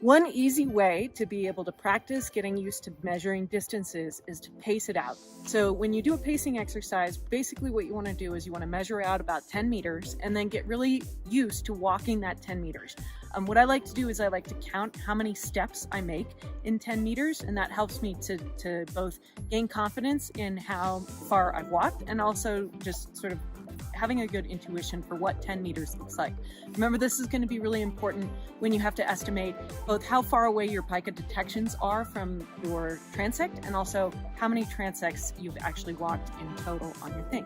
One easy way to be able to practice getting used to measuring distances is to pace it out. So when you do a pacing exercise, basically what you want to do is you want to measure out about 10 meters and then get really used to walking that 10 meters. What I like to do is I like to count how many steps I make in 10 meters, and that helps me to both gain confidence in how far I've walked and also just sort of having a good intuition for what 10 meters looks like. Remember, this is going to be really important when you have to estimate both how far away your pika detections are from your transect and also how many transects you've actually walked in total on your thing.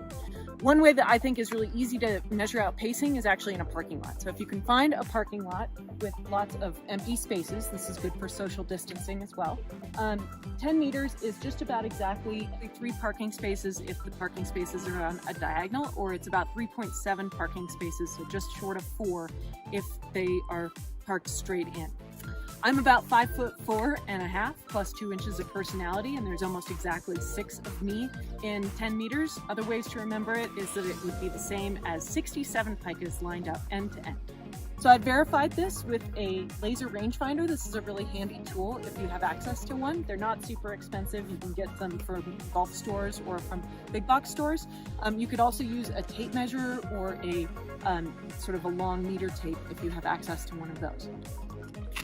One way that I think is really easy to measure out pacing is actually in a parking lot. So if you can find a parking lot with lots of empty spaces, this is good for social distancing as well. 10 meters is just about exactly 3 parking spaces if the parking spaces are on a diagonal, or it's about 3.7 parking spaces, so just short of 4 if they are parked straight in. I'm about 5'4.5" plus 2 inches of personality, and there's almost exactly 6 of me in 10 meters. Other ways to remember it is that it would be the same as 67 pikas lined up end to end. So I've verified this with a laser rangefinder. This is a really handy tool if you have access to one. They're not super expensive. You can get them from golf stores or from big box stores. You could also use a tape measure or a sort of a long meter tape if you have access to one of those.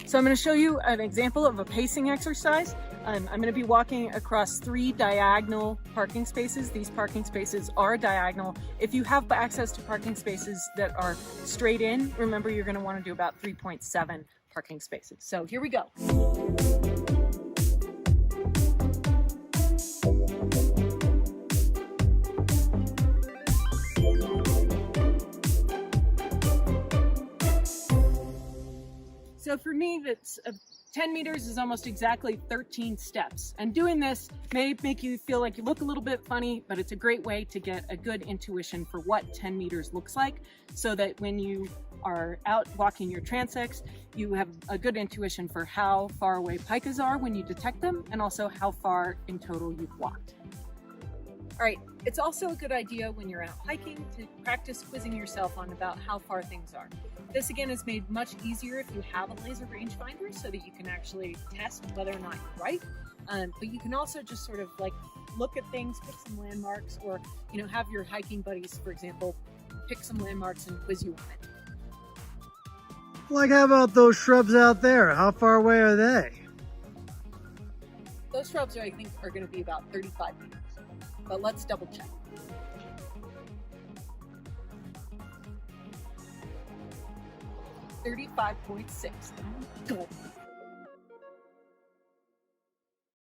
So I'm going to show you an example of a pacing exercise. I'm going to be walking across 3 diagonal parking spaces. These parking spaces are diagonal. If you have access to parking spaces that are straight in, remember you're going to want to do about 3.7 parking spaces. So here we go. So for me, that's 10 meters is almost exactly 13 steps. And doing this may make you feel like you look a little bit funny, but it's a great way to get a good intuition for what 10 meters looks like, so that when you are out walking your transects, you have a good intuition for how far away pikas are when you detect them, and also how far in total you've walked. All right, it's also a good idea when you're out hiking to practice quizzing yourself on about how far things are. This again is made much easier if you have a laser rangefinder so that you can actually test whether or not you're right. But you can also just sort of like look at things, pick some landmarks, or have your hiking buddies, for example, pick some landmarks and quiz you on it. Like, how about those shrubs out there? How far away are they? Those shrubs, I think, are going to be about 35 meters. But let's double check. $35.6.